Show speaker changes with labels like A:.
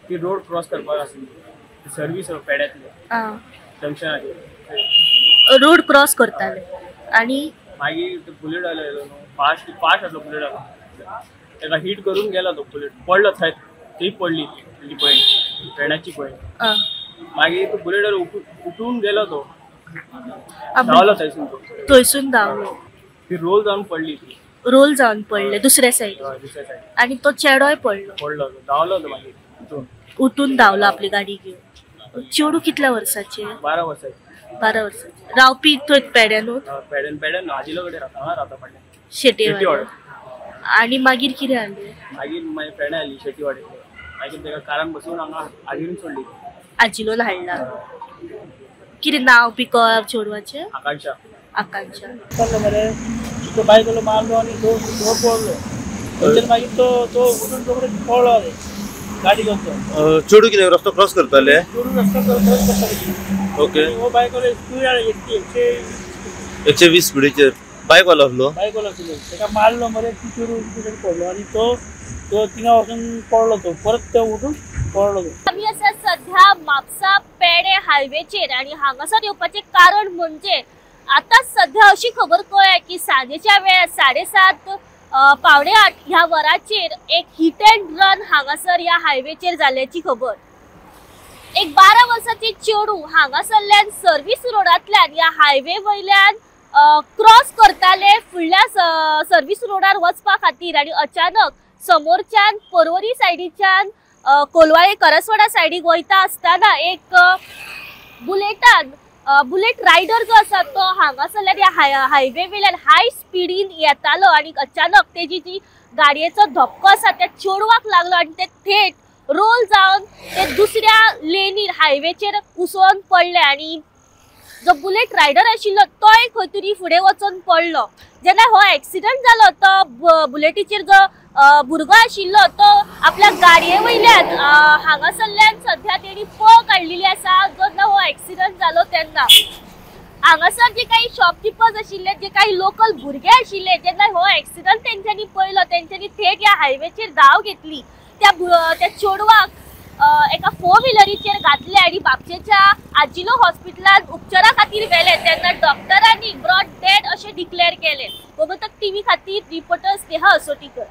A: ती road cross करपाक आसली सर्वीस पेड्यातली जंक्शनाचेर
B: रोड क्रॉस करताले आणि
A: मागीर तो बुलेट आयलो न्हू फास्ट आसलो बुलेट आयलो ताका हिट करून गेलो तो बुलेट पडलो थंय ती पडली ती पळय पेड्याची पळय मागीर तो बुलेट उठून गेलो तो धांवलो थंयसून तो
B: थंयसून धांवलो
A: ती रोल जावन पडली ती
B: रोल जावन पडले दुसऱ्या सायडीक
A: दुसऱ्या सायडीक
B: आणि तो चेडोय पडलो
A: पडलो तो धांवलो तो मागीर
B: उठून धांवलो आपली गाडी घेवन चेडू कितल्या वर्साचे
A: 12 वर्साचे
B: 12 वर्साचे रावपी थंय पेड्यानूच
A: पेड्यान आजिलो कडेन रावता फाटल्यान
B: शेटेवाडी आणि मागीर कितें जालें
A: मागीर मागीर फ्रेंड आयली शेटीवाडी मागीर ताका कारान बसून हांगा आजिरून सोडली
B: आजिलोन हाडला कितें नांव बी कळ्ळां चेडवाचें
A: आकांक्षा
B: आकांक्षा
A: चल्लो मरे तो बायकोलो मारलो आनी तो पडलो थंयच्यान मागीर तो उठून तो पळलो गाडी घेवन तो
C: चेडू कितें रस्तो क्रॉस करताले
A: चेडू रस्तो क्रॉस करताले
C: ओके
A: हो बायकोलो स्पीड आनी
C: 120 स्पीडीचेर बायकवालो आसलो
A: बायकोलो आसलो ताका मारलो मरे ती चेडू पडलो आनी तो थिंगा वचून पडलो तो परत तो उठून पडलो तो
D: आम्ही असा सध्या म्हापसा पेडे हायवेचेर आणि हांगासर येवपाचे कारण म्हणजे आता सध्या अशी खबर कळ्ळ्या की सांजेच्या वेळार 7:30 पावणे 8 ह्या वराचेर एक हिट अँड रन हांगासर ह्या हायवेचेर जाल्ल्याची खबर। एक 12 वर्साची चेडू हांगासरल्यान सर्वीस रोडांतल्यान ह्या हायवे वयल्यान क्रॉस करताले फुडल्या सर्वीस रोडार वचपा खातीर आणि अचानक समोरच्यान पर्वरी सायडीच्यान कोलवाळे करसवाडा सायडीक वयता आसतना एक बुलेट रायडर जो आसा तो हांगासरल्यान ह्या हायवे वयल्यान हाय स्पीडीन येतालो आणि अचानक तेजी जी गाडयेचो धपको आसा त्या चेडवाक लागलो आणि ते थेट रोल जावन ते दुसऱ्या लेनीर हायवेचेर उसळून पडले आणि जो बुलेट रायडर आशिल्लो तोय खंय तरी फुडें वचून पडलो। जेन्ना हो एक्सिडंट जालो तो बुलेटीचेर जो भुरगो आशिल्लो तो आपल्या गाडये वयल्यान हांगासरल्यान सध्या तेणी पळ काडलेली आसा जेन्ना हो एक्सिडंट जालो तेन्ना हांगासर जे काही शॉपकीपर्स आशिल्ले जे काही लोकल भुरगे आशिल्ले जेन्ना हो एक्सिडंट तेंच्यांनी पळयलो तेंच्यांनी थेट ह्या हायवेचेर धांव घेतली त्या चेडवाक एका 4 व्हिलरीचेर घातले आणि बापचेच्या आजिलो हॉस्पिटलात उपचारा खातीर व्हेले तेन्ना डॉक्टरांनी ब्रॉड डेड अशें डिक्लेअर केले। गोमंतक टीव्ही खातीर रिपोर्टर स्नेहा असोटीकर।